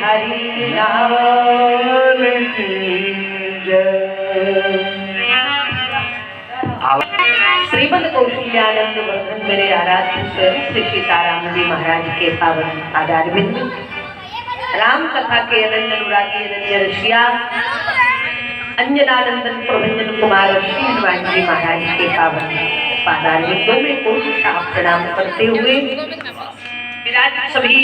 हरि लाल की जय। श्रीमद कौशल्यानंद वर्धन मेरे आराध्य स्वरूप श्री सीताराम जी महाराज के पावन आधार बिंदु, राम कथा के अनंत अनुरागी अनन्य ऋषिया अंजनानंदन प्रभंजन कुमार श्री हनुमान जी महाराज के पावन पादार बिंदु में कोटि प्रणाम करते हुए विराज सभी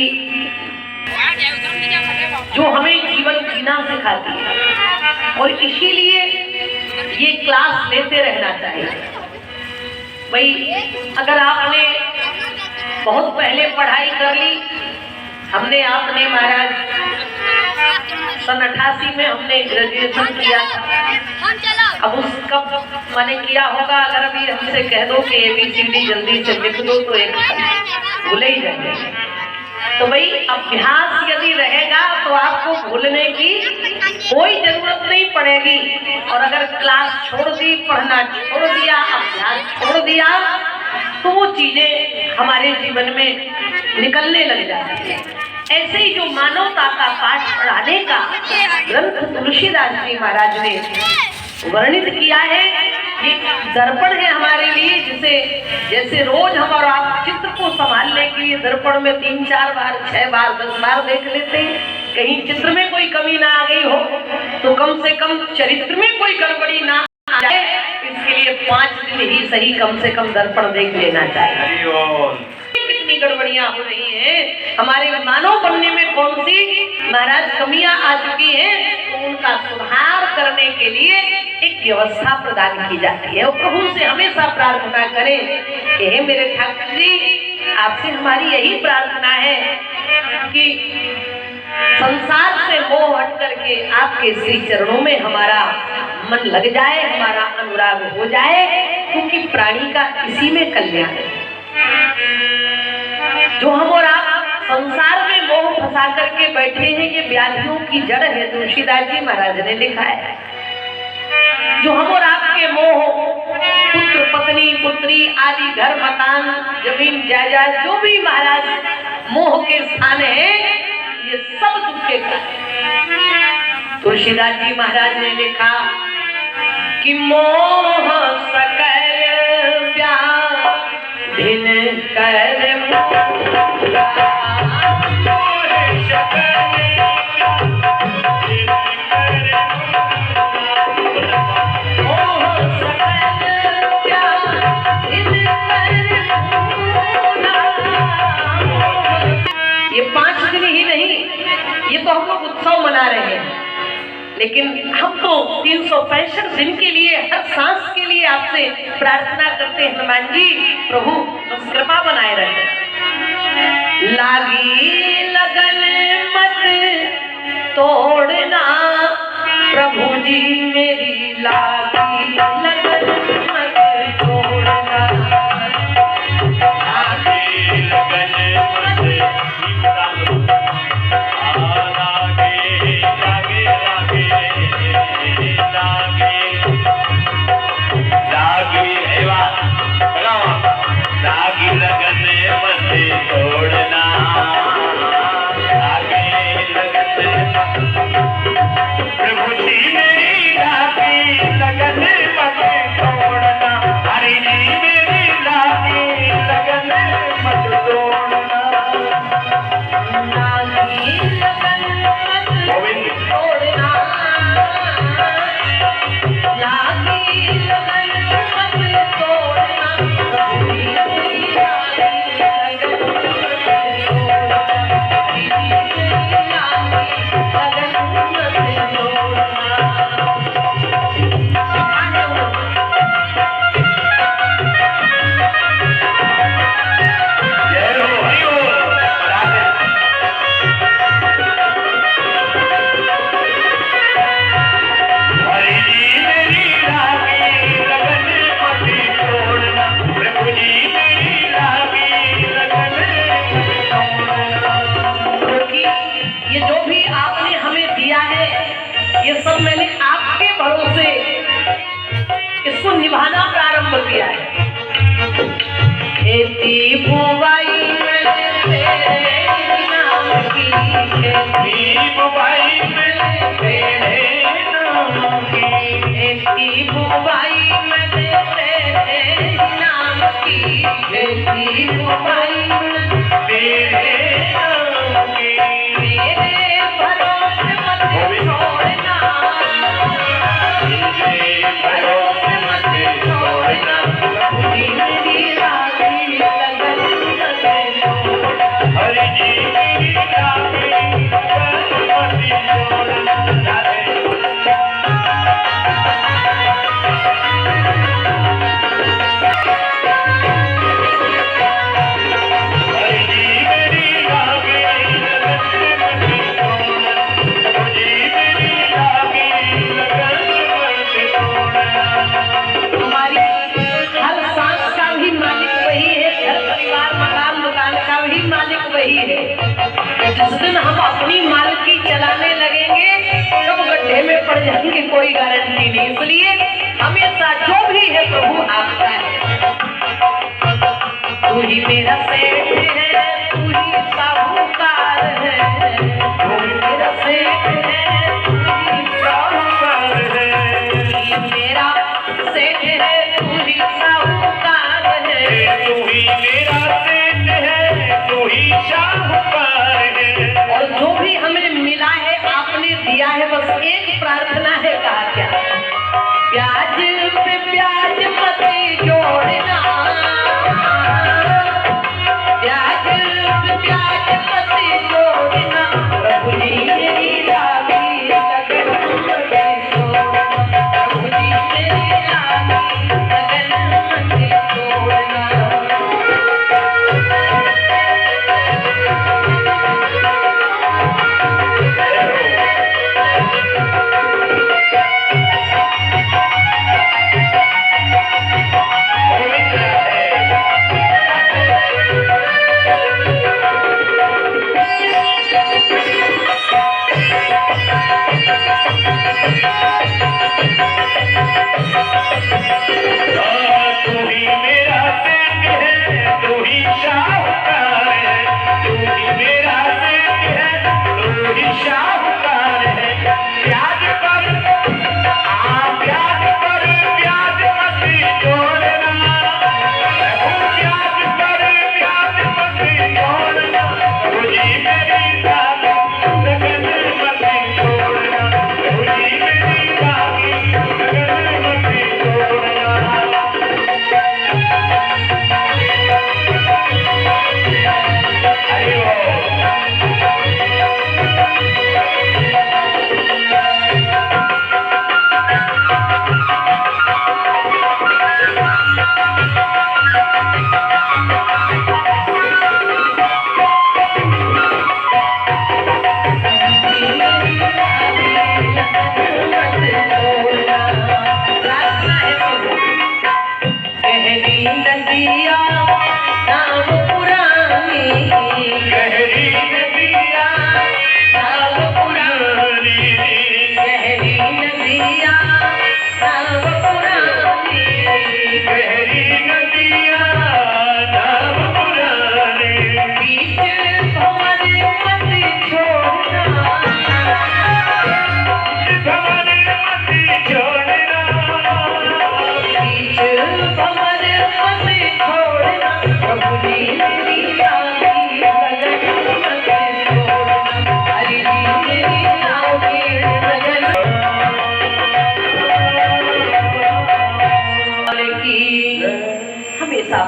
जो हमें जीवन जीना सिखाती है और इसीलिए ये क्लास लेते रहना चाहिए। भाई अगर आपने बहुत पहले पढ़ाई कर ली, हमने आपने महाराज सन 88 में हमने ग्रेजुएशन किया था। अब उस कब मैंने किया होगा, अगर अभी हमसे कह दो कि ABCD जल्दी से लिख दो तो एक भूल ही जाएंगे। तो भाई अभ्यास यदि रहेगा तो आपको भूलने की कोई जरूरत नहीं पड़ेगी। और अगर क्लास छोड़ दी, पढ़ना छोड़ दिया, अभ्यास छोड़ दिया तो वो चीजें हमारे जीवन में निकलने लग जाती है। ऐसे ही जो मानवता का पाठ पढ़ाने का ग्रंथ तुलसीदास जी महाराज ने वर्णित किया है, ये दर्पण है हमारे लिए। जिसे जैसे रोज हम और आप चित्र को संभालने के लिए दर्पण में 3-4 बार 6 बार 10 बार देख लेते हैं, कहीं चित्र में कोई कमी ना आ गई हो तो कम से कम चरित्र में कोई गड़बड़ी ना आ जाए, इसके लिए 5 दिन ही सही कम से कम दर्पण देख लेना चाहिए। कितनी गड़बड़ियां हो रही हैं, हमारे मानव बनने में कौन सी महाराज कमियां आ चुकी हैं, तो उनका सुधार करने के लिए एक व्यवस्था प्रदान की जाती है। और प्रभु से हमेशा प्रार्थना करें कि हे मेरे ठाकुर जी, आपसे हमारी यही प्रार्थना है कि संसार से मोह हट करके आपके श्री चरणों में हमारा मन लग जाए, हमारा अनुराग हो जाए, क्योंकि प्राणी का इसी में कल्याण है। जो हम और आप संसार में मोह फंसा करके बैठे हैं, ये व्याधियों की जड़ है, तुलसीदास जी महाराज ने लिखा है। जो हम और आपके मोह, पुत्र पत्नी पुत्री आदि घर मकान जमीन जायदाद जो भी महाराज मोह के स्थान है, ये सब दुख के कारण। तुलसीदास जी महाराज ने लिखा कि मोह सकल व्याधिन कर ये 5 दिन ही नहीं, ये तो हम लोग उत्सव मना रहे हैं, लेकिन हम तो 365 दिन के लिए, हर सांस के लिए आपसे प्रार्थना करते हैं हनुमान जी, प्रभु बस कृपा बनाए रखें। लागी लगन मत तोड़ना प्रभु जी मेरी, लागी लगन मत तोड़ना, लागी लगन निभाना प्रारंभ किया है। खेती बुवाई तेरे नाम की खेती जिस दिन हम अपनी मालकी चलाने लगेंगे कब गड्ढे में पड़ जाएंगे कोई गारंटी नहीं। इसलिए हमेशा जो भी है प्रभु आपका है। तू ही मेरा सेठ है, तू ही साहूकार है, तू ही मेरा सेठ है, तू ही साहूकार है, तू ही मेरा सेठ है, तू ही साहूकार है, तू ही मेरा सेठ है, तू ही साहूकार है। और जो भी हमें मिला है आपने दिया है, बस एक प्रार्थना है, कहा क्या? ब्याज पे ब्याज मत जोड़ना, ब्याज पे ब्याज मत जोड़ना, प्रभु जी मेरी लागी लगन मत छोड़ना, प्रभु जी मेरी लागी लगन मत छोड़ना।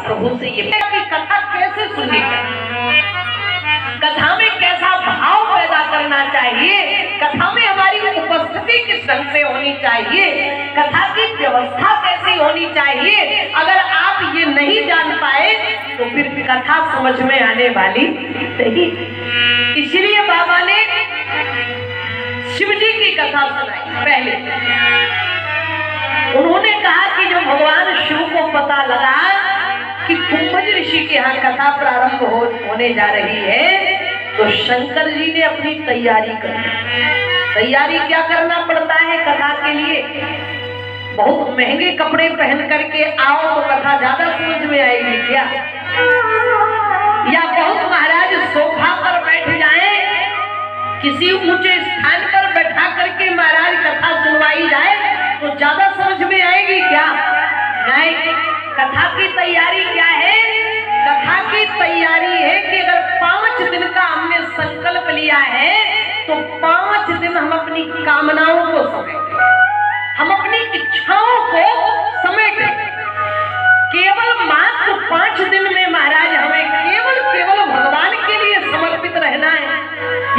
प्रभु से ये कथा कैसे सुननी चाहिए, कथा में कैसा भाव पैदा करना चाहिए, कथा में हमारी उपस्थिति किस ढंग से होनी चाहिए, कथा की व्यवस्था कैसी होनी चाहिए, अगर आप ये नहीं जान पाए तो फिर कथा समझ में आने वाली नहीं। इसलिए बाबा ने शिव जी की कथा सुनाई। पहले उन्होंने कहा कि जब भगवान शिव को पता लगा कि कुंभज ऋषि के यहाँ कथा प्रारंभ होने जा रही है, तो शंकर जी ने अपनी तैयारी कर ली। तैयारी क्या करना पड़ता है कथा के लिए? बहुत महंगे कपड़े पहन करके आओ तो कथा ज्यादा समझ में आएगी क्या? या बहुत महाराज सोफा पर बैठ जाएं, किसी ऊंचे स्थान पर बैठा करके महाराज कथा सुनवाई जाए तो ज्यादा समझ में आएगी क्या? नहीं। कथा की तैयारी क्या है? कथा की लिया है तो 5 दिन हम अपनी कामनाओं को समेटे, हम अपनी इच्छाओं को समेटे। केवल मात्र 5 दिन में महाराज हमें केवल भगवान के लिए समर्पित रहना है।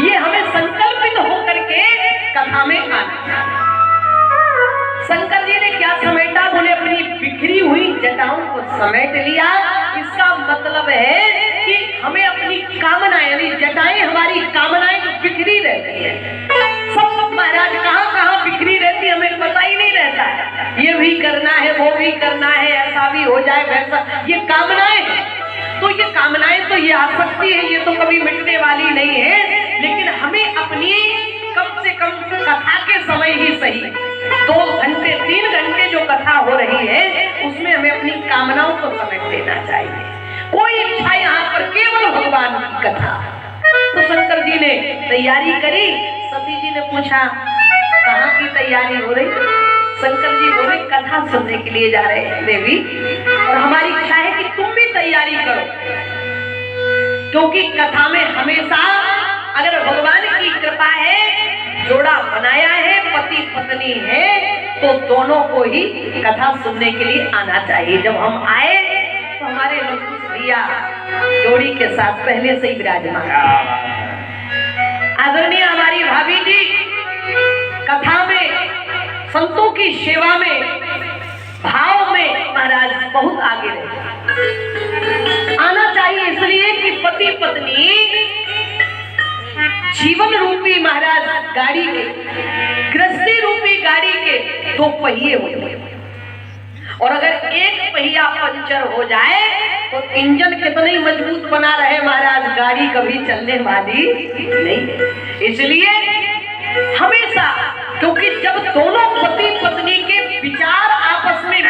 ये हमें संकल्पित होकर के कथा में आना। शंकर जी ने क्या समेटा? बोले अपनी बिखरी हुई जटाओं को समेट लिया। इसका मतलब है कि हमें अपनी कामनाएं, यानी जटाएं हमारी कामनाएं जो बिखरी रहती है, सब महाराज कहाँ बिखरी रहती है हमें पता ही नहीं रहता है। ये भी करना है, वो भी करना है, ऐसा भी हो जाए, वैसा, ये कामनाएं हैं। तो ये कामनाएं तो ये आ सकती है, ये तो कभी मिटने वाली नहीं है। लेकिन हमें अपनी कम से कम कथा के समय ही सही 2 घंटे 3 घंटे जो कथा हो रही है उसमें हमें अपनी कामनाओं को समेट देना चाहिए। कोई इच्छा यहाँ पर केवल भगवान की कथा। तो शंकर जी ने तैयारी करी। सती जी ने पूछा कहाँ की तैयारी हो रही? शंकर जी बोले कथा सुनने के लिए जा रहे हैं देवी, और हमारी इच्छा है कि तुम भी तैयारी करो, क्योंकि कथा में हमेशा अगर भगवान की कृपा है, जोड़ा बनाया है, पति पत्नी है, तो दोनों को ही कथा सुनने के लिए आना चाहिए। जब हम आए तो हमारे लंकुश भैया जोड़ी के साथ पहले से ही विराजमान। आदरणीय हमारी भाभी जी कथा में, संतों की सेवा में, भाव में महाराज बहुत आगे रहे। आना चाहिए इसलिए कि पति पत्नी जीवन रूपी महाराज गाड़ी के, गृहस्थी रूपी गाड़ी के 2 पहिए होते हैं, और अगर एक पहिया पंचर हो जाए तो इंजन कितना ही मजबूत बना रहे महाराज, गाड़ी कभी चलने वाली नहीं है। इसलिए हमेशा, क्योंकि जब दोनों पति पत्नी के विचार आपस में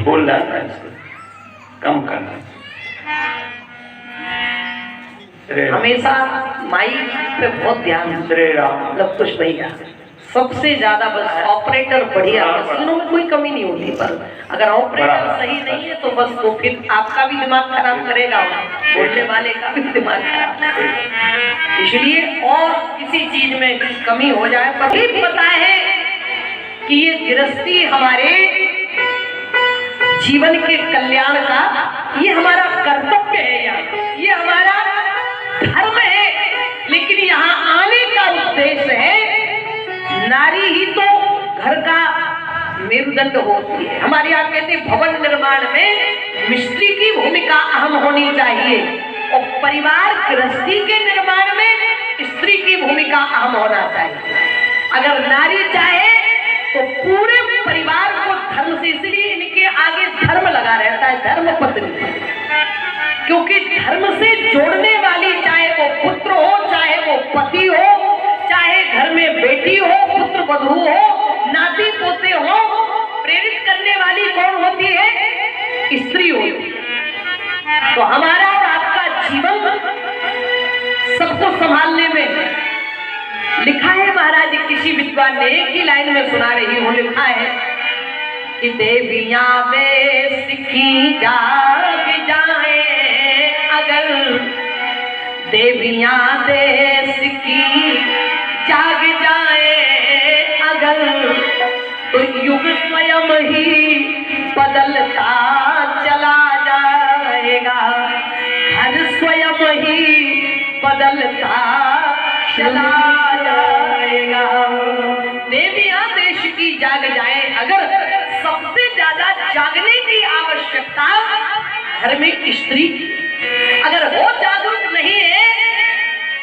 बोल रहा था, कम करना। हमेशा माई पे बहुत ध्यान। श्री राम। लवकुश भैया सबसे ज्यादा बस ऑपरेटर बढ़िया, मशीनों में कोई कमी नहीं होती, पर अगर ऑपरेटर सही नहीं है तो बस तो फिर आपका भी दिमाग खराब करेगा, बोलने वाले का भी दिमाग खराब। इसलिए और किसी चीज में कमी हो जाए, पर भी पता है कि ये गृहस्थी हमारे जीवन के कल्याण का, ये हमारा कर्तव्य है, ये हमारा धर्म है। लेकिन यहाँ आने का उद्देश्य है, नारी ही तो घर का मेरुदंड होती है। हमारे यहाँ कहते भवन निर्माण में मिस्त्री की भूमिका अहम होनी चाहिए, और परिवार गृहस्थी के निर्माण में स्त्री की भूमिका अहम होना चाहिए। अगर नारी चाहे तो पूरे परिवार को धर्म से, इसलिए इनके आगे धर्म लगा रहता है, धर्म पत्नी, क्योंकि धर्म से जोड़ने वाली, चाहे वो पुत्र हो, चाहे वो पति हो, चाहे घर में बेटी हो, पुत्र वधू हो, नाती पोते हो, प्रेरित करने वाली कौन होती है? स्त्री होती है। तो हमारा और आपका जीवन सबको संभालने में लिखा है महाराज, किसी विद्वान ने एक ही लाइन में सुना रही हूँ, लिखा है कि देवियां वे सिखी जाग जाए अगर, देवियां देश की जाग जाए अगर, तो युग स्वयं ही बदलता चला जाएगा, हर स्वयं ही बदलता चला जाएगा। देवियां देश की जाग जाए अगर, सबसे ज्यादा जागने की आवश्यकता घर में स्त्री, अगर वो जागरूक नहीं है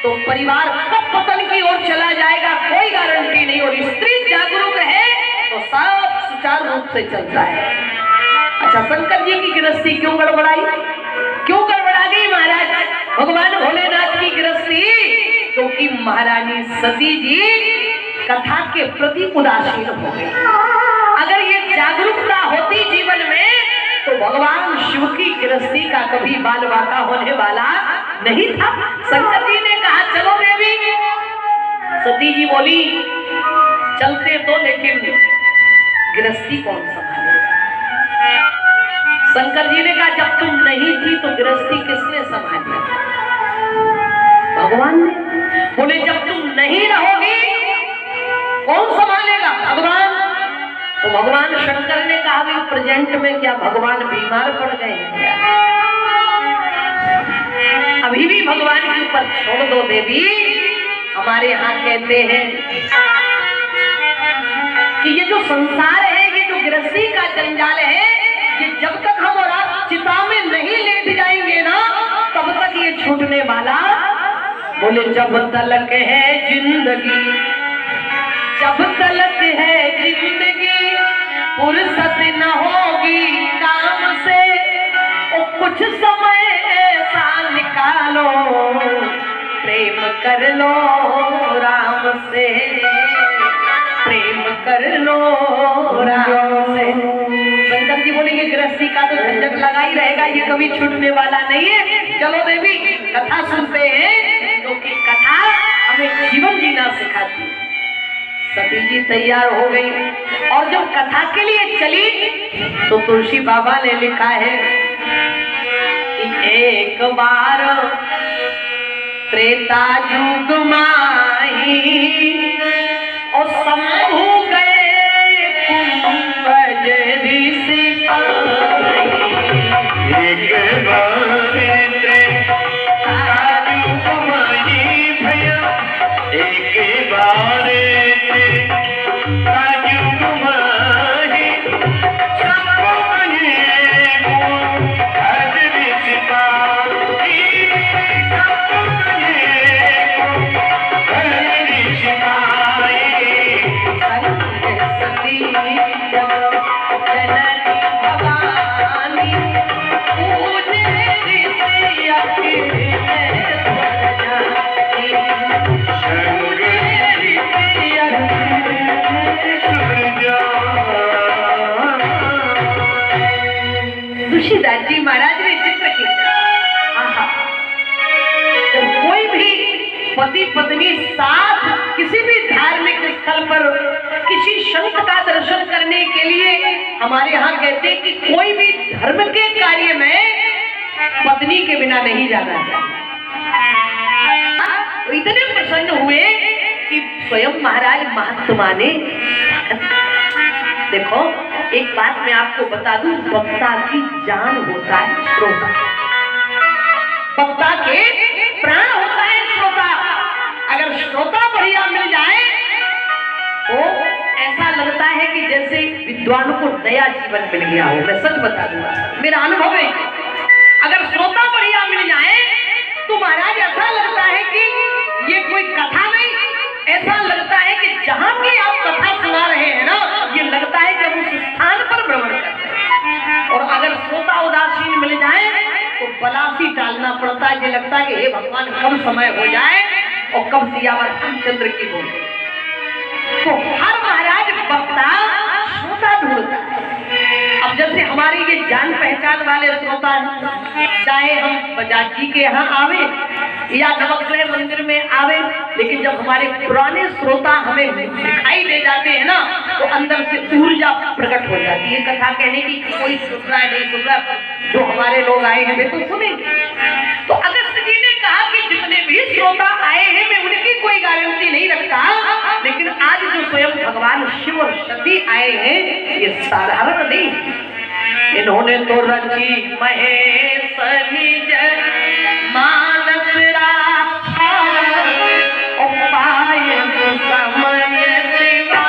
तो परिवार कब पतन की ओर चला जाएगा कोई गारंटी नहीं, और स्त्री जागरूक है तो सब सुचारू रूप से चलता है। अच्छा, शंकर जी की गृहस्थी क्यों गड़बड़ाई, क्यों गड़बड़ा गई महाराज भगवान भोलेनाथ की गृहस्थी? क्योंकि महारानी सती जी कथा के प्रति उदासीन हो गई। अगर ये जागरूकता होती जीवन में तो भगवान शिव की गृहस्थी का कभी बाल बाका होने वाला नहीं था। शंकर जी ने कहा चलो देवी। सती जी बोली चलते तो, लेकिन गृहस्थी कौन संभालेगा? शंकर जी ने कहा जब तुम नहीं थी तो गृहस्थी किसने संभाली? भगवान ने। बोले जब तुम नहीं रहोगी कौन संभालेगा? भगवान। तो भगवान शंकर ने कहा भी प्रेजेंट में क्या भगवान बीमार पड़ गए हैं क्या? अभी भी भगवान के ऊपर छोड़ दो देवी। हमारे यहाँ कहते हैं कि ये जो संसार है, ये जो गृहस्थी का जंजाल है, ये जब तक हम और आप चिता में नहीं लेट जाएंगे ना तब तक ये छूटने वाला। बोले जब तलक है जिंदगी, जब तलक है जिंदगी, फुर्सत न होगी काम से, ओ कुछ समय ऐसा निकालो, प्रेम कर लो राम से, प्रेम कर लो राम से। शंकर जी बोलेंगे गृहस्थी का तो झंझट लगा ही रहेगा, ये कभी छूटने वाला नहीं है। चलो देवी कथा सुनते हैं, क्योंकि कथा हमें जीवन जीना सिखाती है। सती जी तैयार हो गई और जब कथा के लिए चली तो तुलसी बाबा ने लिखा है कि एक बार त्रेता युग माही और शंभु गए कुंभज ऋषि एक बार त्रेता युग माही भैया, एक बार त्रेता युग माही, शंभु गए कुंभज ऋषि पाही, शंभु गए कुंभज ऋषि पाही। सती जब जननी भवानी पूजे ऋषि अखिल तुलसीदास जी महाराज ने चित्र खींचा। आहा, जब कोई भी पति पत्नी साथ किसी भी धार्मिक स्थल पर किसी संत का दर्शन करने के लिए, हमारे यहाँ कहते हैं कि कोई भी धर्म के कार्य में पत्नी के बिना नहीं जाना चाहिए। तो इतने प्रसन्न हुए कि स्वयं महाराज महात्मा ने, देखो एक बात मैं आपको बता दूं, वक्ता की जान होता है श्रोता, वक्ता के प्राण होता है श्रोता। अगर श्रोता बढ़िया मिल जाए तो ऐसा लगता है कि जैसे विद्वान को नया जीवन मिल गया हो। मैं सच बता दूंगा, मेरा अनुभव है। अगर श्रोता बढ़िया मिल जाए तो महाराज ऐसा लगता है कि ये कोई कथा नहीं, ऐसा लगता है कि जहां की आप कथा सुना रहे हैं ना, ये लगता है कि हम उस स्थान पर भ्रमण कर रहे हैं। और अगर श्रोता उदासीन मिल जाए तो बलासी डालना पड़ता है। ये लगता है कि हे भगवान कब समय हो जाए और कब सियावर रामचंद्र की बोले। तो हर महाराज वक्ता श्रोता ढूंढता है। अब जैसे हमारी ये जान पहचान वाले श्रोता हैं, चाहे हम बजाज जी के यहाँ आवे या नवग्रह मंदिर में आवे, लेकिन जब हमारे पुराने श्रोता हमें दिखाई दे जाते हैं ना तो अंदर से ऊर्जा प्रकट हो जाती है। कथा कहने की कोई सुन रहा है नहीं सुन रहा, जो हमारे लोग आए हैं वे तो सुनेंगे। तो अगस्त जी ने कहा कि जितने भी श्रोता आए हैं मैं उनकी कोई गारंटी नहीं रखता, लेकिन आज जो स्वयं भगवान शिव और शक्ति आए हैं ये साधारण नहीं। इन्होंने तो रची महेश निज मानस राखा, उपाय समय सेवा।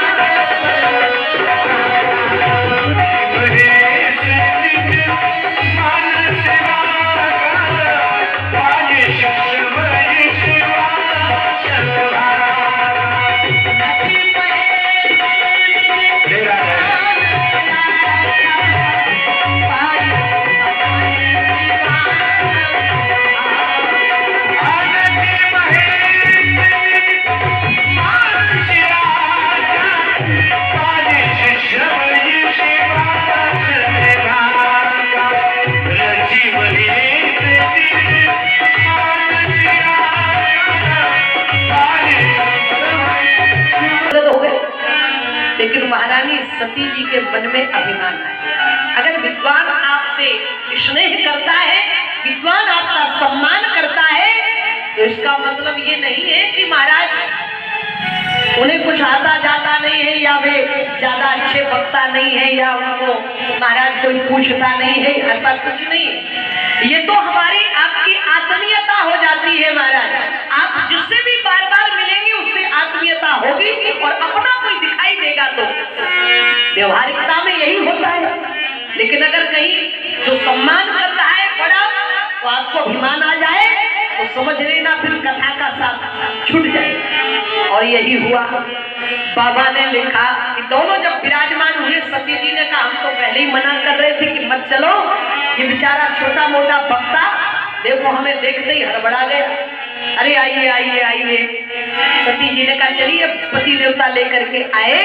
सती जी के मन में अभिमान आए। अगर विद्वान आपसे स्नेह करता है, विद्वान आपका सम्मान करता है, तो इसका मतलब ये नहीं है कि महाराज उन्हें कुछ आता जाता नहीं है, या वे ज्यादा अच्छे वक्ता नहीं है, या उनको महाराज कोई पूछता नहीं है, ऐसा कुछ नहीं है। ये तो हमारी आपकी आत्मीयता हो जाती है महाराज। आप जिससे भी बार बार मिलेंगे उससे आत्मीयता होगी, और अपना कोई दिखाई देगा तो व्यवहारिकता में यही होता है। लेकिन अगर कहीं जो सम्मान करता है बड़ा, तो आपको अभिमान आ जाए तो समझ लेना फिर कथा का साथ छूट जाए। और यही हुआ। बाबा ने लिखा कि दोनों जब विराजमान हुए, सती जी ने कहा हम तो पहले ही मना कर रहे थे कि मत चलो, ये बेचारा छोटा मोटा वक्ता देखो हमें देखते ही हड़बड़ा गया, अरे आइए आइए आइए। सती जी ने कहा चलिए, पति देवता लेकर के आए,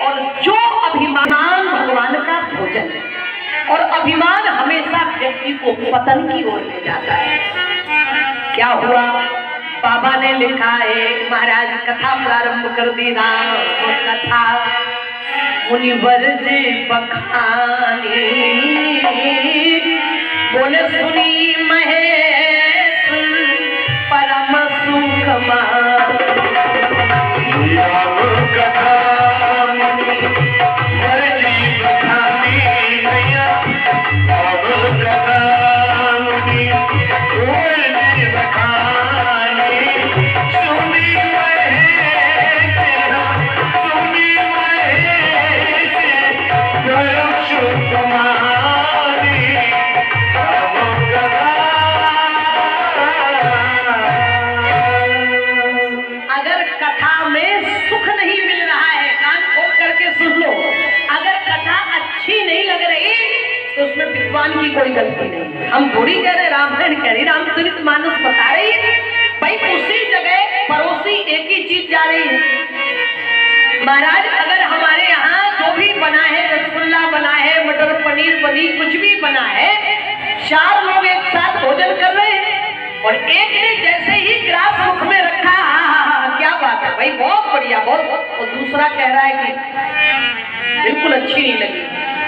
और जो अभिमान भगवान का भोजन है, और अभिमान हमेशा व्यक्ति को पतन की ओर ले जाता है। क्या हुआ? बाबा ने लिखा है, महाराज कथा प्रारंभ कर दी। राम कथा मुनिवर जी बखानी, बोले सुनी महेश परम सुख की कोई गलती नहीं। हम थोड़ी कह रहे रामायण कह रही, रामचरित मानस बता रही है भाई, उसी जगह पड़ोसी एक ही चीज जा रही है। महाराज अगर हमारे यहाँ जो भी बना है, रसगुल्ला बना है, मटर पनीर बनी, कुछ भी बना है, 4 लोग एक साथ भोजन कर रहे हैं, और एक ने जैसे ही गिलास मुख में रखा, क्या बात है भाई, बहुत बढ़िया, बहुत, और दूसरा कह रहा है कि बिल्कुल अच्छी नहीं लगी,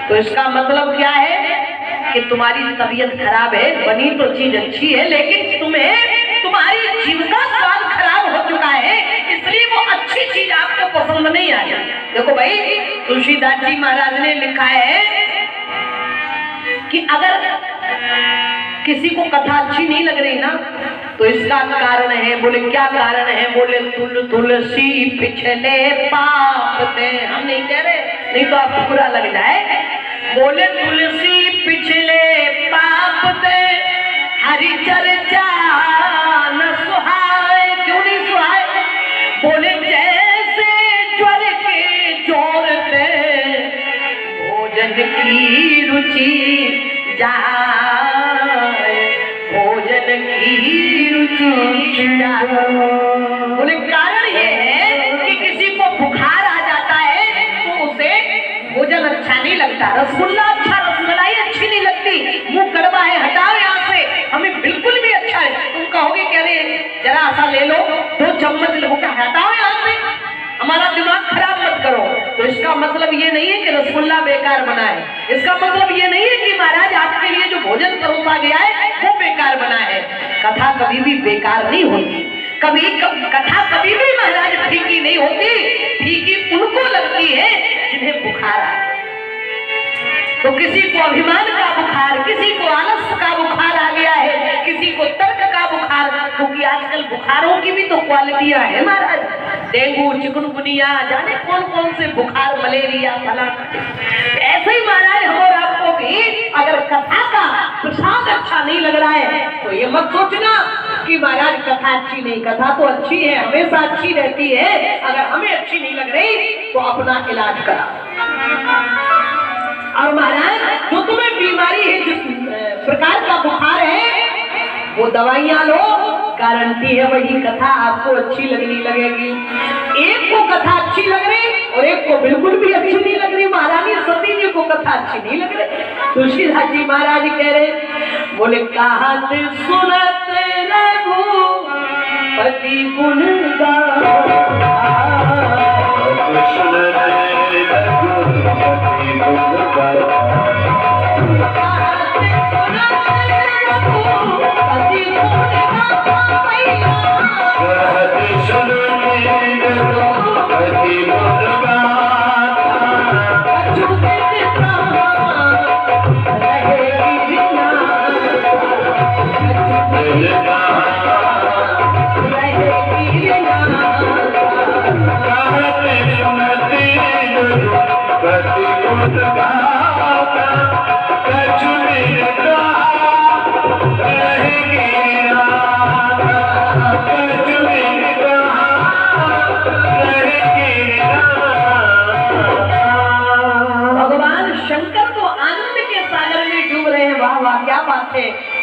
तो इसका मतलब क्या है कि तुम्हारी तबीयत खराब है, बनी तो चीज अच्छी है लेकिन तुम्हें तुम्हारी जीव का स्वाद खराब हो चुका है, इसलिए वो अच्छी चीज आपको पसंद नहीं आई। देखो भाई, तुलसीदास जी महाराज ने लिखा है कि अगर किसी को कथा अच्छी नहीं लग रही ना, तो इसका कारण है। बोले क्या कारण है? बोले तुलसी पिछले पाप थे। हम नहीं कह रहे, नहीं तो आपको बुरा लग जाए। बोले तुलसी पिछले पाप थे, हरि चर्चा न सुहाए। क्यों नहीं सुहाए? बोले जैसे ज्वर के जोर थे, भोजन की रुचि जाए, भोजन की रुचि जाए। बोले कारण ये है कि किसी को बुखार आ जाता है तो उसे भोजन अच्छा नहीं लगता, रसगुल्ला अच्छा, रसमलाई अच्छी नहीं लगती, मुंह कड़वा है, हटाओ यहाँ से, हमें बिल्कुल भी अच्छा है। तुम कहोगे कह रहे जरा सा ले लो, 2 चम्मच लो, हटाओ यहाँ से, हमारा दिमाग खराब मत करो। तो इसका मतलब ये नहीं है कि रसगुल्ला बेकार बना है, इसका मतलब ये नहीं है कि महाराज आपके लिए जो भोजन परोसा गया है वो बेकार बना है। कथा कभी भी बेकार नहीं होती, कथा कभी भी महाराज फीकी नहीं होती। फीकी उनको लगती है जिन्हें बुखार आ, तो किसी को अभिमान का बुखार, किसी को आलस का बुखार आ गया है, किसी को तर्क का बुखार, क्योंकि आजकल बुखारों की भी तो क्वालिटियां है महाराज, डेंगू, चिकनगुनिया, जाने कौन कौन से बुखार, मलेरिया, फलाना। ऐसे ही महाराज हम और आपको भी अगर कथा का प्रसाद अच्छा नहीं लग रहा है तो ये मत सोचना कि महाराज कथा अच्छी नहीं, कथा तो अच्छी है, हमेशा अच्छी रहती है। अगर हमें अच्छी नहीं लग रही तो अपना इलाज करा। और महाराज जो तुम्हें बीमारी है, जिस प्रकार का बुखार है, वो दवाइयां लो, गारंटी है वही कथा आपको अच्छी लगनी लगेगी। एक को कथा अच्छी लग रही और एक को बिल्कुल भी अच्छी नहीं लग रही। महारानी सती जी को कथा अच्छी नहीं लग रही। तुलसीदास जी महाराज कह रहे, बोले कहत सुनत रघु पति गुण गान,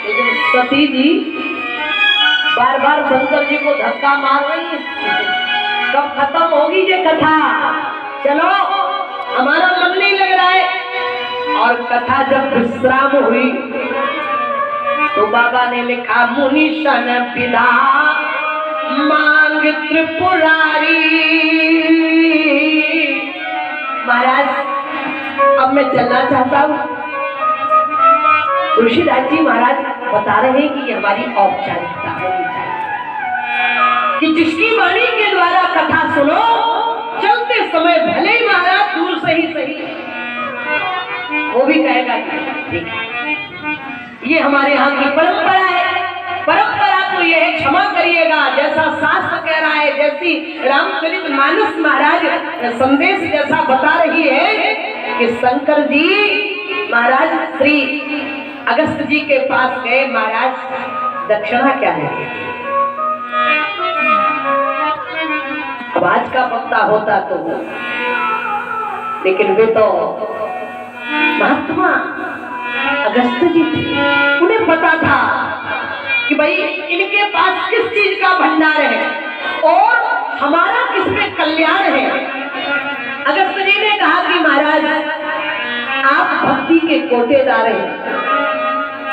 लेकिन सती जी बार बार शंकर जी को धक्का मार रही है। कब खत्म होगी ये कथा? चलो, हमारा मन नहीं लग रहा है। और कथा जब विश्राम हुई तो बाबा ने लिखा, मुनिशन पिता मांग त्रिपुरारी। महाराज अब मैं चलना चाहता हूँ। तुलसीदास जी महाराज बता रहे हैं कि ये हमारी औपचारिकता होनी चाहिए कि जिसकी वाणी के द्वारा कथा सुनो, चलते समय भले ही महाराज दूर से ही सही वो भी कहेगा ठीक है। ये हमारे यहाँ की परंपरा है। परंपरा तो ये है, क्षमा करिएगा, जैसा शास्त्र कह रहा है, जैसी रामचरित मानस महाराज संदेश जैसा बता रही है कि शंकर जी महाराज श्री अगस्त जी के पास गए। महाराज दक्षिणा क्या है? अब आज का वक्ता होता तो, लेकिन वे तो महात्मा अगस्त जी थे, उन्हें पता था कि भाई इनके पास किस चीज का भंडार है और हमारा किसमें कल्याण है। अगस्त जी ने कहा कि महाराज आप भक्ति के कोटेदार हैं।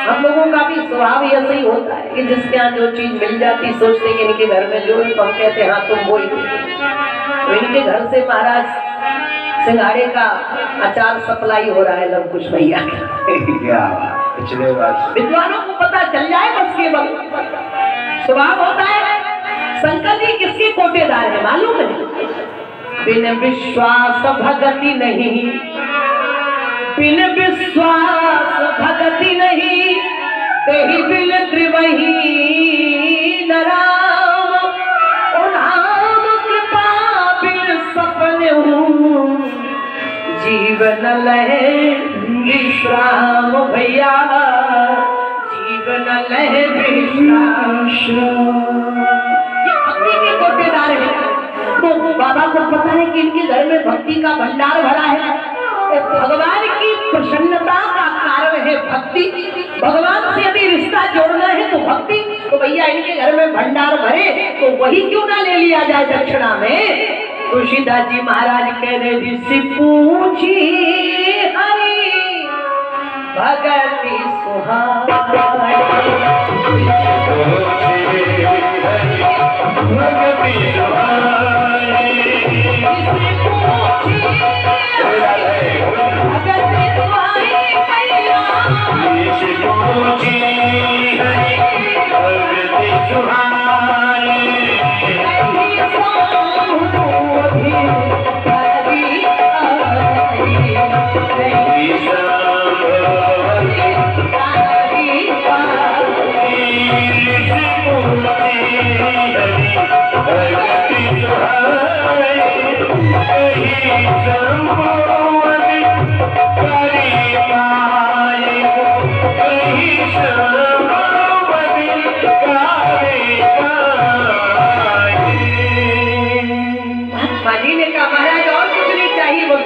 हम लोगों का भी स्वभाव ऐसा ही होता है कि जिसके यहाँ जो चीज मिल जाती सोचते कि इनके घर में जो है, तो हम कहते हाँ तुम वो ही थे। तो इनके घर से महाराज सिंघाड़े का अचार सप्लाई हो रहा है लव कुश भैया। विद्वानों को पता चल जाए बस केवल स्वभाव होता है। शंकर जी किसके कोटेदार है मालूम है? बिन विश्वास भगति नहीं, बिन विश्वास भगति नहीं, तेहि बिन त्रिवही नराम। ओ नाम कृपा बिन सपने हूँ, जीवन लहे विश्राम भैया, जीवन लहे विश्राम। ये भक्ति के कोटेदार है। तो बाबा को पता है कि इनके घर में भक्ति का भंडार भरा है। भगवान की प्रसन्नता का कारण है भक्ति। भगवान से यदि रिश्ता जोड़ना है तो भक्ति। तो भैया इनके घर में भंडार भरे तो वही क्यों ना ले लिया जाए दक्षिणा में। तुलसीदास जी महाराज कह रहे, ऋषि पूछी हरि भगति सुहाई,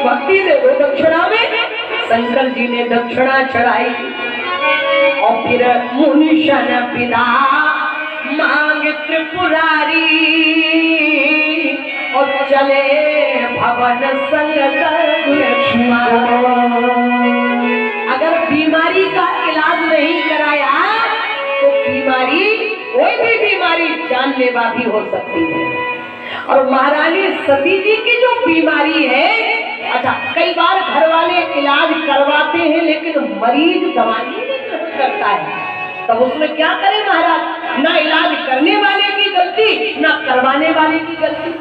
भक्ति दे दो दक्षिणा में। शंकर जी ने दक्षिणा चढ़ाई और फिर मुनिशन पिता मांग त्रिपुरारी और चले भवन संग अगर बीमारी का इलाज नहीं कराया तो बीमारी, कोई भी बीमारी जानलेवा भी हो सकती है। और महारानी सती जी की जो बीमारी है, अच्छा कई बार घर वाले इलाज करवाते हैं लेकिन मरीज दवाई नहीं ग्रहण करता है, तब उसमें क्या करे महाराज? ना इलाज करने वाले की गलती, ना करवाने वाले की गलती।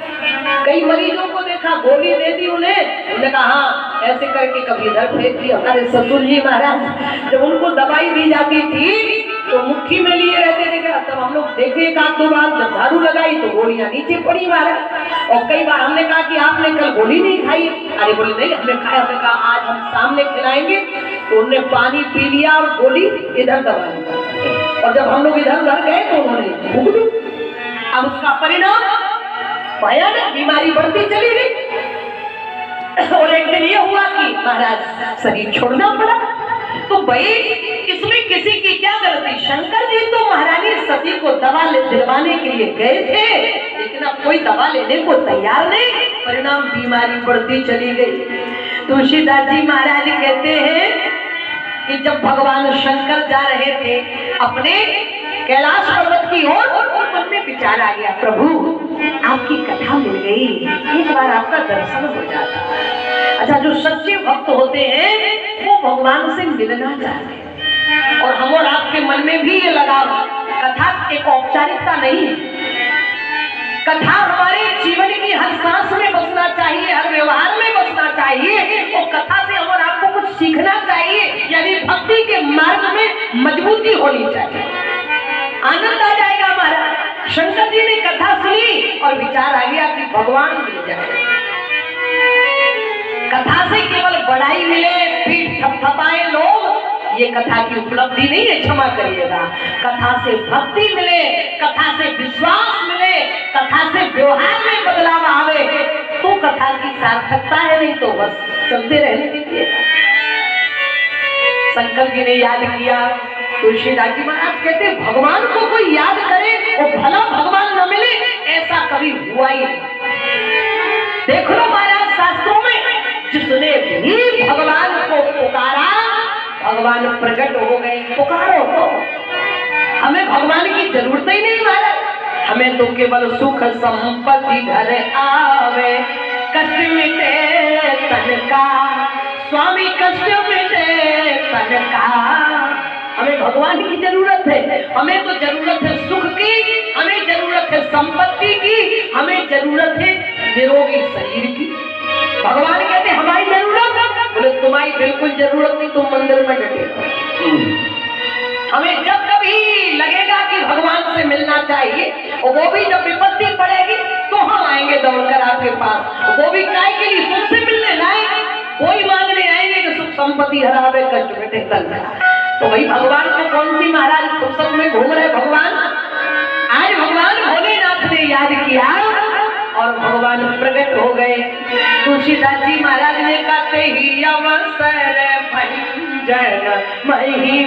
कई मरीजों को देखा, गोली दे दी उन्हें कहा हाँ ऐसे करके कभी इधर फेंक दी। हमारे ससुर जी महाराज जब उनको दवाई दी जाती थी तो मुट्ठी में लिए रहते थे, तब हम लोग देखे एक आध दो बार, जब झाड़ू लगाई तो गोलियां नीचे पड़ी महाराज। और कई बार हमने कहा कि आपने कल गोली नहीं खाई, अरे बोले नहीं हमने खाया। हमने कहा आज हम सामने खिलाएंगे, तो उन्होंने पानी पी लिया और गोली इधर दबा दी, और जब हम लोग इधर उधर गए तो उन्होंने भूख दी। अब उसका परिणाम भयानक बीमारी बढ़ती चली गई। और एक दिन ये हुआ कि महाराज शरीर छोड़ना पड़ा। तो भाई इसमें किसी की क्या गलती? शंकर जी तो महारानी सती को दवा दिलवाने के लिए गए थे, लेकिन अब कोई दवा लेने को तैयार नहीं, परिणाम बीमारी बढ़ती चली गई। तुलसीदास जी महाराज कहते हैं कि जब भगवान शंकर जा रहे थे अपने कैलाश पर्वत की ओर, और मन में विचार आ गया, प्रभु आपकी कथा मिल गई, एक बार आपका दर्शन हो जाता। अच्छा जो सच्चे भक्त होते हैं वो भगवान से मिलना चाहते हैं, और हम और आपके मन में भी ये लगाव, कथा एक औपचारिकता नहीं है, कथा हमारे जीवन की हर सांस में बसना चाहिए, हर व्यवहार में बसना चाहिए, और कथा से हम और आपको कुछ सीखना चाहिए, यानी भक्ति के मार्ग में मजबूती होनी चाहिए, आनंद आ जाएगा हमारा। शंकर जी ने कथा सुनी और विचार आ गया कि भगवान मिल जाए। कथा से केवल बड़ाई मिले, पीठ थपथपाए लोग, ये कथा की उपलब्धि नहीं है, क्षमा करिएगा। कथा से भक्ति मिले, कथा से विश्वास मिले, कथा से व्यवहार में बदलाव आवे, तो कथा की सार्थकता है, नहीं तो बस चलते रहने दीजिए। शंकर जी ने याद किया, तुलसीदास जी महाराज कहते भगवान को कोई याद करे और भला भगवान न मिले, ऐसा कभी हुआ ही नहीं। देख लो महाराज शास्त्रों में जिसने भी भगवान को पुकारा भगवान प्रकट हो गए। पुकारो तो, हमें भगवान की जरूरत ही नहीं महाराज, हमें तो केवल सुख संपत्ति घर आवे, कष्ट मिटे तन का स्वामी, कष्ट मिटे तन का। हमें भगवान की जरूरत है, हमें तो जरूरत है सुख की, हमें जरूरत है संपत्ति की, हमें जरूरत है निरोगी शरीर की। भगवान कहते हमारी जरूरत, बोले तुम्हारी बिल्कुल जरूरत नहीं, तुम मंदिर में डटे। हमें जब कभी लगेगा कि भगवान से मिलना चाहिए, और वो भी जब विपत्ति पड़ेगी तो हम आएंगे दौड़कर आपके पास, वो भी काय के लिए तुमसे मिलने लाएंगे, कोई मांगने आएंगे कि सुख संपत्ति हरावे कष्ट मिटे तन का। तो भाई भगवान को कौन सी महाराज फुर्सत में घूम रहे भगवान, आज भगवान भोलेनाथ ने याद किया और भगवान प्रकट हो गए। तुलसीदास जी महाराज ने कहते ही अवसर भंजन महिमा,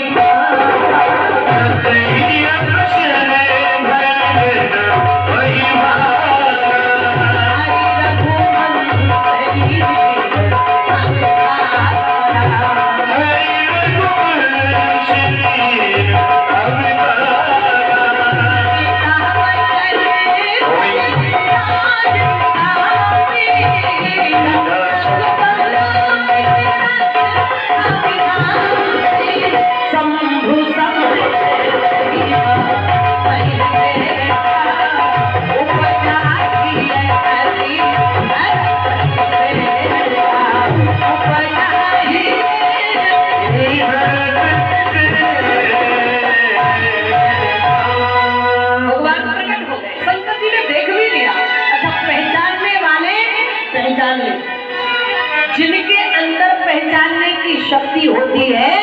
जिनके अंदर पहचानने की शक्ति होती है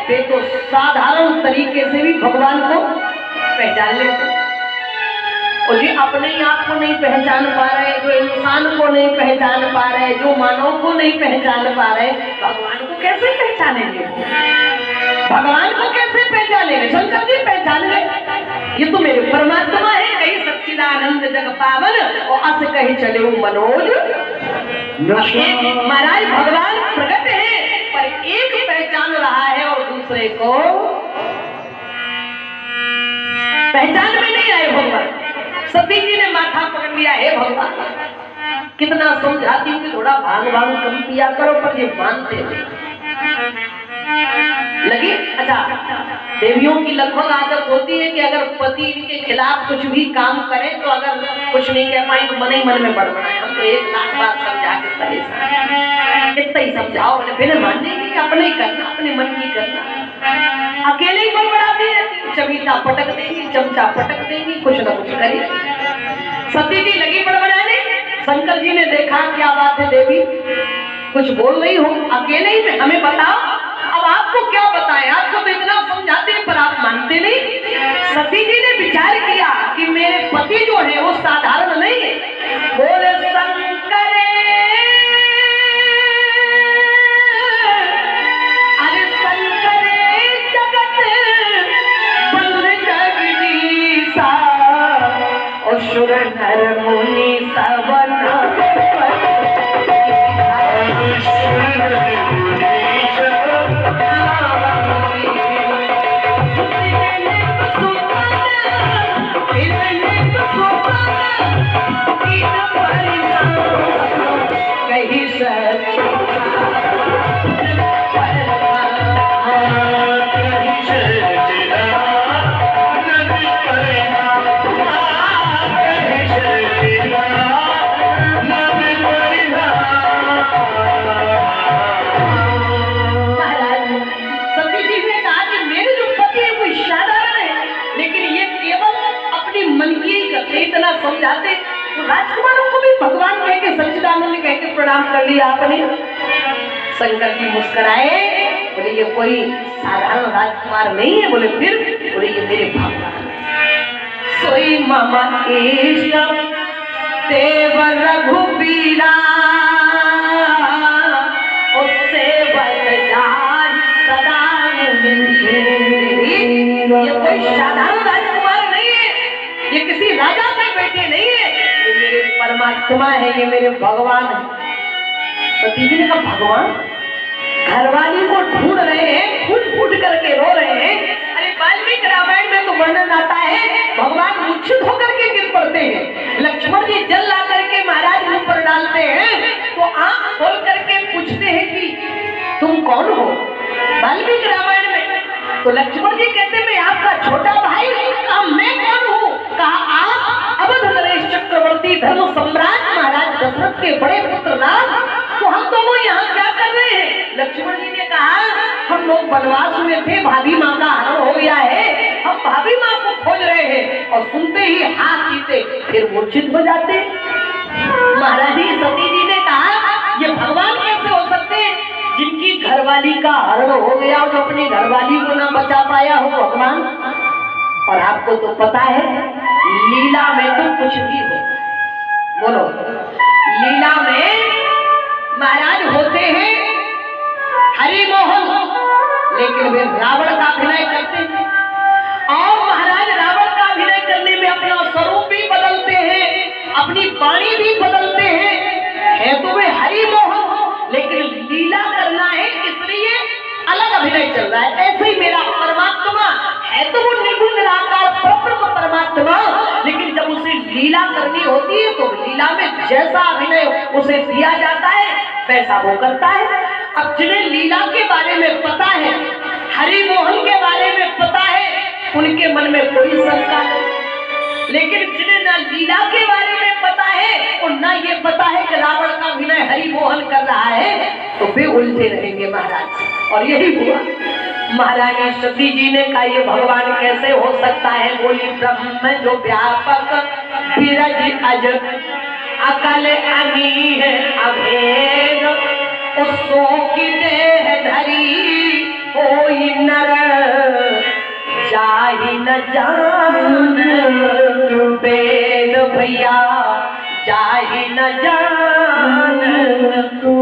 वे तो साधारण तरीके से भी भगवान को पहचान लेते हैं। और जो अपने आप को नहीं पहचान पा रहे, जो इंसान को नहीं पहचान पा रहे, जो मानव को नहीं पहचान पा रहे, भगवान को कैसे पहचानेंगे? भगवान को कैसे पहचानेंगे? शंकर जी पहचान गए, ये तो मेरे परमात्मा है, कहीं सच्चिदानंद जग पावन और अस कहीं चले मनोज। महाराज भगवान प्रकट है, पर एक पहचान रहा है और दूसरे को पहचान में नहीं आए भगवान। सती जी ने माथा पकड़ लिया, हे भगवान कितना समझाती हूँ कि थोड़ा भांग भांग कम पिया करो, पर ये मानते नहीं। लगी अच्छा, देवियों की लगभग आदत होती है कि अगर पति इनके खिलाफ कुछ भी काम करे तो अगर कुछ नहीं कह पाए तो मन ही मन में बड़बड़ाए। हम तो 1 लाख बार समझा के परेशान, कितना ही समझाओ, बोले फिर मानने की अपने ही करना, अपने मन की करना। अकेले ही बड़बड़ाती रहती, चबीता पटक देंगी, चमचा पटक देंगी, कुछ न कुछ करेगी। सती जी लगी बड़बड़ाने। शंकर जी ने देखा, क्या बात है देवी, कुछ बोल रही हो अकेले ही में, हमें बताओ। अब आपको क्या बताएं, आपको तो इतना समझाते हैं पर आप मानते नहीं। सती जी ने विचार किया कि मेरे पति जो है वो साधारण नहीं है। बोले शंकर, अरे शंकर जगत बंद जगदीशा, असुर नर मुनि सवन इतना समझाते तो राजकुमारों को भी भगवान कह के सच्चिदानंद कह के प्रणाम कर लिया आपने। शंकर जी मुस्कुराए, बोले ये कोई साधारण राजकुमार नहीं है। बोले फिर? बोले ये मेरे भगवान सोई मामा केशव देव रघुबीरा, उससे बदलार सदा ये कोई साधारण राजकुमार नहीं है, ये किसी राजा के बेटे नहीं है, ये मेरे परमात्मा है, ये मेरे भगवान है। सती जी ने कहा भगवान? घरवाली को ढूंढ रहे हैं, फूट फूट करके रो रहे हैं। अरे वाल्मीकि रामायण में तो वर्णन आता है भगवान मूर्छित होकर के गिर पड़ते हैं। लक्ष्मण जी जल ला करके महाराज मुंह पर डालते हैं तो आंख खोल करके पूछते हैं कि तुम कौन हो? वाल्मीकि रामायण में तो लक्ष्मण जी कहते मैं आपका छोटा भाई। कहा मैं कौन हूँ? कहा आप अवध नरेश चक्रवर्ती धर्म सम्राट महाराज दशरथ के बड़े पुत्र राम। तो हम दोनों यहाँ क्या कर रहे हैं? लक्ष्मण जी ने कहा हम लोग वनवास में थे, भाभी माँ का हरण हो गया है, हम भाभी माँ को खोज रहे हैं। और सुनते ही हाथ जीते फिर मूर्छित हो जाते। महारानी सती जी ने कहा ये भगवान कैसे हो सकते हैं जिनकी घरवाली का हरण हो गया और जो अपनी घरवाली को ना बचा पाया हो भगवान? और आपको तो पता है लीला में तो कुछ भी हो, बोलो लीला में महाराज होते हैं हरि मोहन, लेकिन वे रावण का अभिनय करते हैं और महाराज रावण का अभिनय करने में अपना स्वरूप भी बदलते हैं, अपनी वाणी भी बदलते हैं। है तो वे हरि मोहन, लेकिन लीला करना है इसलिए अलग अभिनय चल रहा है। ऐसे ही मेरा परमात्मा है तो वो निर्गुण निराकार परब्रह्म परमात्मा, लेकिन जब उसे लीला करनी होती है तो लीला में जैसा अभिनय उसे दिया जाता है वैसा वो करता है। अब जिन्हें लीला के बारे में पता है, हरि मोहन के बारे में पता है, उनके मन में कोई शंका नहीं। लेकिन जिन्हें ना लीला के बारे में पता है और ना ये पता है कि रावण का अभिनय हरि मोहन कर रहा है, तो वे उलझे रहेंगे महाराज। और यही हुआ। महारानी सती जी ने कहा ये भगवान कैसे हो सकता है? बोली ब्रह्म जो व्यापक विरज अज अकल अनी है अभेद, उसो की देह धरी कोई नर जाहि न जान वेद भैया, जाहि न जान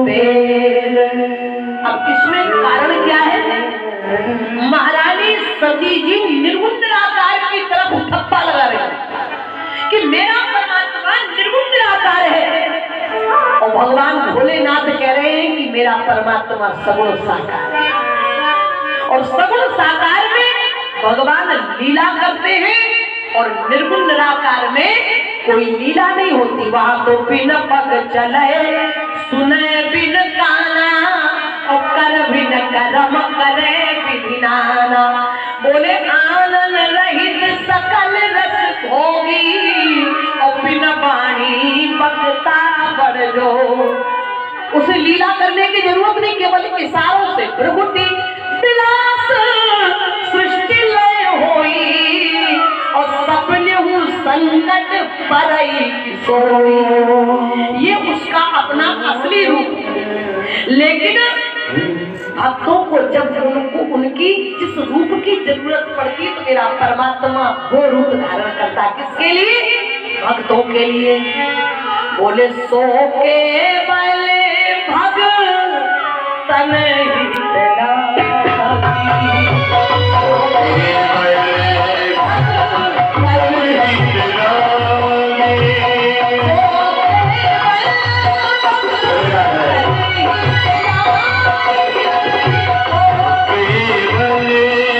वेद। अब इसमें कारण क्या है? महारानी सती जी निर्गुण निराकार की तरफ थप्पा लगा रही कि मेरा परमात्मा निर्गुण निराकार है और भगवान भोलेनाथ कह रहे हैं कि मेरा परमात्मा सगुण साकार है। और सगुण साकार में भगवान लीला करते हैं और निर्गुण निराकार में कोई लीला नहीं होती। वहां तो बिन पग चले सुने बिन काना और कर बिन कर्म करे विधिनाना। बोले आनंद रहित सकल रस भोगी और बिन वाणी बकता बड़ जो। उसे लीला करने की जरूरत नहीं, केवल इशारों से प्रभुति विलास सृष्टि लय होई और सपने हूँ संकट परई सोई। ये उसका अपना असली रूप। लेकिन भक्तों को जब उनको उनकी जिस रूप की जरूरत पड़ती है तो मेरा परमात्मा वो रूप धारण करता है। किसके लिए? भक्तों के लिए। बोले सो के बल भगतन